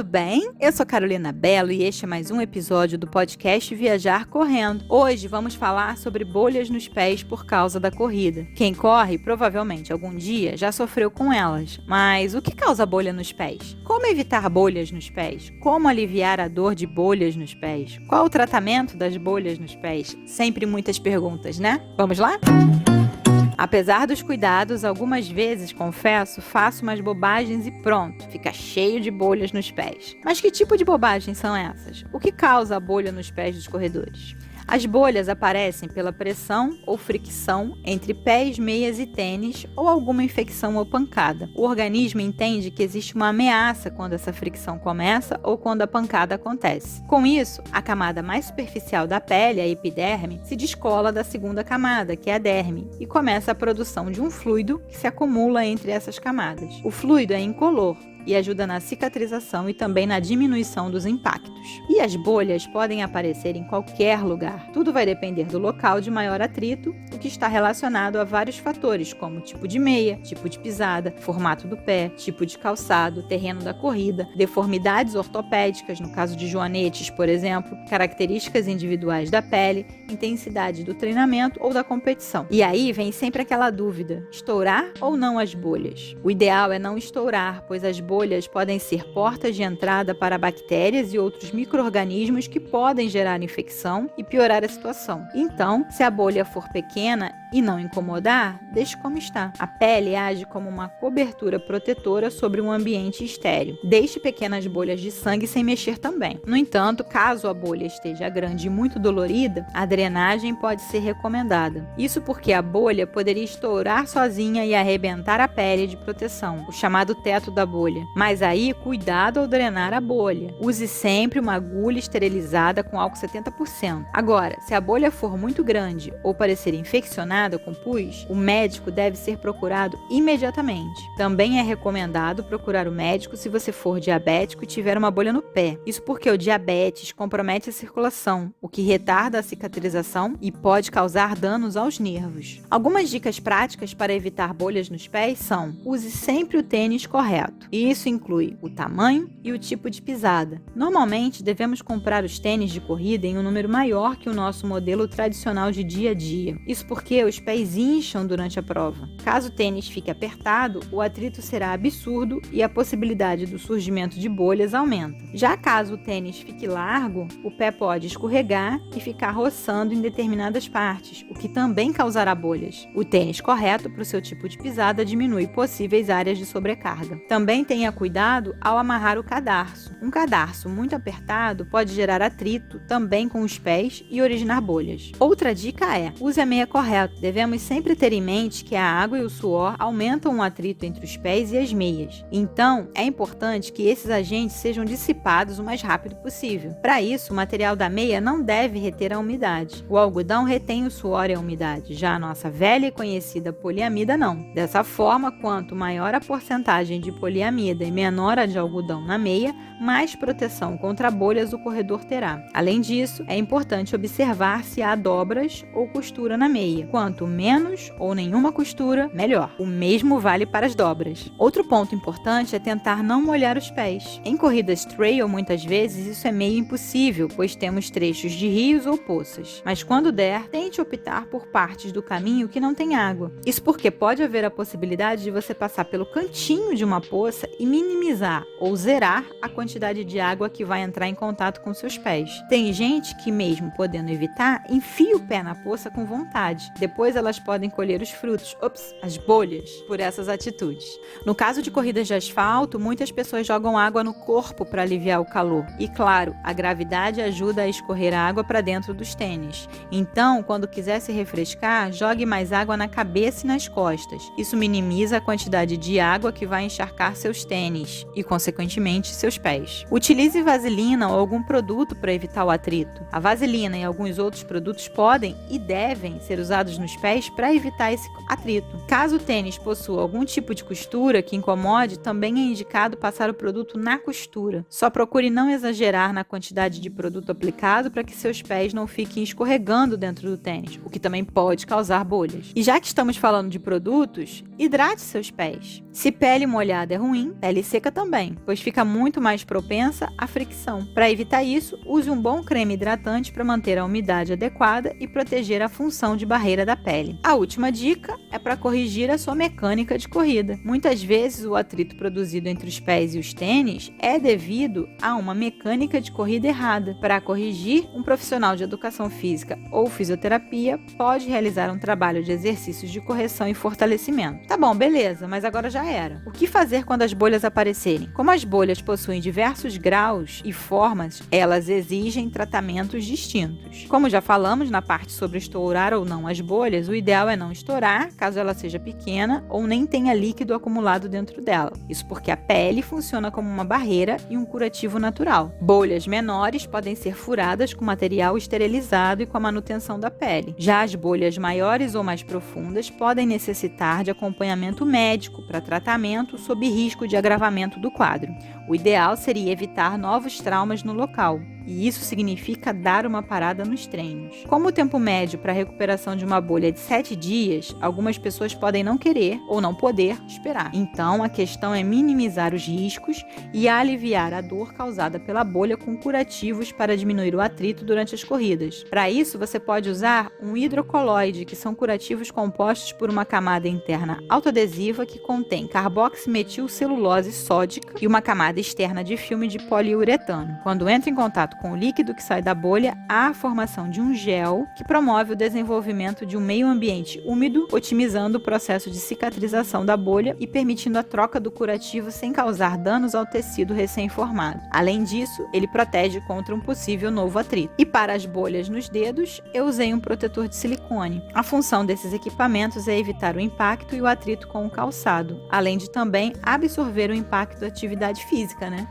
bem? Eu sou Carolina Bello e este é mais um episódio do podcast Viajar Correndo. Hoje vamos falar sobre bolhas nos pés por causa da corrida. Quem corre provavelmente algum dia já sofreu com elas, mas o que causa bolha nos pés? Como evitar bolhas nos pés? Como aliviar a dor de bolhas nos pés? Qual o tratamento das bolhas nos pés? Sempre muitas perguntas, né? Vamos lá? Apesar dos cuidados, algumas vezes, confesso, faço umas bobagens e pronto, fica cheio de bolhas nos pés. Mas que tipo de bobagens são essas? O que causa a bolha nos pés dos corredores? As bolhas aparecem pela pressão ou fricção entre pés, meias e tênis ou alguma infecção ou pancada. O organismo entende que existe uma ameaça quando essa fricção começa ou quando a pancada acontece. Com isso, a camada mais superficial da pele, a epiderme, se descola da segunda camada, que é a derme, e começa a produção de um fluido que se acumula entre essas camadas. O fluido é incolor e ajuda na cicatrização e também na diminuição dos impactos. E as bolhas podem aparecer em qualquer lugar. Tudo vai depender do local de maior atrito, o que está relacionado a vários fatores, como tipo de meia, tipo de pisada, formato do pé, tipo de calçado, terreno da corrida, deformidades ortopédicas, no caso de joanetes, por exemplo, características individuais da pele, intensidade do treinamento ou da competição. E aí vem sempre aquela dúvida: estourar ou não as bolhas? O ideal é não estourar, pois as bolhas podem ser portas de entrada para bactérias e outros micro-organismos que podem gerar infecção e piorar a situação. Então, se a bolha for pequena e não incomodar, deixe como está. A pele age como uma cobertura protetora sobre um ambiente estéril. Deixe pequenas bolhas de sangue sem mexer também. No entanto, caso a bolha esteja grande e muito dolorida, a drenagem pode ser recomendada. Isso porque a bolha poderia estourar sozinha e arrebentar a pele de proteção, o chamado teto da bolha. Mas aí, cuidado ao drenar a bolha. Use sempre uma agulha esterilizada com álcool 70%. Agora, se a bolha for muito grande ou parecer infeccionada com pus, o médico deve ser procurado imediatamente. Também é recomendado procurar o médico se você for diabético e tiver uma bolha no pé. Isso porque o diabetes compromete a circulação, o que retarda a cicatrização e pode causar danos aos nervos. Algumas dicas práticas para evitar bolhas nos pés são: use sempre o tênis correto. Isso inclui o tamanho e o tipo de pisada. Normalmente, devemos comprar os tênis de corrida em um número maior que o nosso modelo tradicional de dia a dia. Isso porque os pés incham durante a prova. Caso o tênis fique apertado, o atrito será absurdo e a possibilidade do surgimento de bolhas aumenta. Já caso o tênis fique largo, o pé pode escorregar e ficar roçando em determinadas partes, o que também causará bolhas. O tênis correto para o seu tipo de pisada diminui possíveis áreas de sobrecarga. Também tenha cuidado ao amarrar o cadarço. Um cadarço muito apertado pode gerar atrito também com os pés e originar bolhas. Outra dica é: use a meia correta. Devemos sempre ter em mente que a água e o suor aumentam o atrito entre os pés e as meias. Então, é importante que esses agentes sejam dissipados o mais rápido possível. Para isso, o material da meia não deve reter a umidade. O algodão retém o suor e a umidade, já a nossa velha e conhecida poliamida não. Dessa forma, quanto maior a porcentagem de poliamida e menor a de algodão na meia, mais proteção contra bolhas o corredor terá. Além disso, é importante observar se há dobras ou costura na meia. Quanto menos ou nenhuma costura, melhor. O mesmo vale para as dobras. Outro ponto importante é tentar não molhar os pés. Em corridas trail, muitas vezes, isso é meio impossível, pois temos trechos de rios ou poças. Mas quando der, tente optar por partes do caminho que não tem água. Isso porque pode haver a possibilidade de você passar pelo cantinho de uma poça e minimizar ou zerar a quantidade de água que vai entrar em contato com seus pés. Tem gente que, mesmo podendo evitar, enfia o pé na poça com vontade. Depois elas podem colher os frutos, as bolhas, por essas atitudes. No caso de corridas de asfalto, muitas pessoas jogam água no corpo para aliviar o calor. E claro, a gravidade ajuda a escorrer a água para dentro dos tênis. Então, quando quiser se refrescar, jogue mais água na cabeça e nas costas. Isso minimiza a quantidade de água que vai encharcar seus tênis e, consequentemente, seus pés. Utilize vaselina ou algum produto para evitar o atrito. A vaselina e alguns outros produtos podem e devem ser usados nos pés para evitar esse atrito. Caso o tênis possua algum tipo de costura que incomode, também é indicado passar o produto na costura. Só procure não exagerar na quantidade de produto aplicado para que seus pés não fiquem escorregando dentro do tênis, o que também pode causar bolhas. E já que estamos falando de produtos, Hidrate seus pés. Se pele molhada é ruim, pele seca também, pois fica muito mais propensa à fricção. Para evitar isso, use um bom creme hidratante para manter a umidade adequada e proteger a função de barreira da pele. A última dica é para corrigir a sua mecânica de corrida. Muitas vezes o atrito produzido entre os pés e os tênis é devido a uma mecânica de corrida errada. Para corrigir, um profissional de educação física ou fisioterapia pode realizar um trabalho de exercícios de correção e fortalecimento. Tá bom, beleza, mas agora já era. O que fazer quando as bolhas aparecerem? Como as bolhas possuem diversos graus e formas, elas exigem tratamentos distintos. Como já falamos na parte sobre estourar ou não as bolhas, o ideal é não estourar, caso ela seja pequena ou nem tenha líquido acumulado dentro dela. Isso porque a pele funciona como uma barreira e um curativo natural. Bolhas menores podem ser furadas com material esterilizado e com a manutenção da pele. Já as bolhas maiores ou mais profundas podem necessitar de acompanhamento médico para tratamento sob risco de agravamento do quadro. O ideal seria evitar novos traumas no local, e isso significa dar uma parada nos treinos. Como o tempo médio para a recuperação de uma bolha é de 7 dias, algumas pessoas podem não querer ou não poder esperar. Então, a questão é minimizar os riscos e aliviar a dor causada pela bolha com curativos para diminuir o atrito durante as corridas. Para isso, você pode usar um hidrocoloide, que são curativos compostos por uma camada interna autoadesiva que contém carboximetilcelulose sódica e uma camada externa de filme de poliuretano. Quando entra em contato com o líquido que sai da bolha, há a formação de um gel que promove o desenvolvimento de um meio ambiente úmido, otimizando o processo de cicatrização da bolha e permitindo a troca do curativo sem causar danos ao tecido recém-formado. Além disso, ele protege contra um possível novo atrito. E para as bolhas nos dedos, eu usei um protetor de silicone. A função desses equipamentos é evitar o impacto e o atrito com o calçado, além de também absorver o impacto da atividade física, né?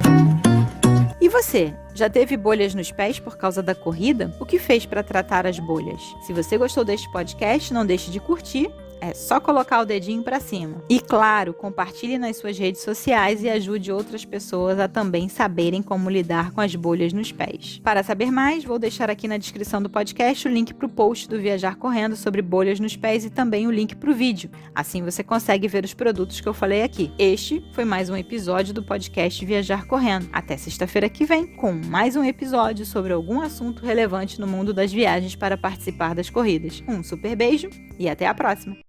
E você, já teve bolhas nos pés por causa da corrida? O que fez para tratar as bolhas? Se você gostou deste podcast, não deixe de curtir. É só colocar o dedinho para cima. E claro, compartilhe nas suas redes sociais e ajude outras pessoas a também saberem como lidar com as bolhas nos pés. Para saber mais, vou deixar aqui na descrição do podcast o link para o post do Viajar Correndo sobre bolhas nos pés e também o link para o vídeo. Assim você consegue ver os produtos que eu falei aqui. Este foi mais um episódio do podcast Viajar Correndo. Até sexta-feira que vem, com mais um episódio sobre algum assunto relevante no mundo das viagens para participar das corridas. Um super beijo e até a próxima!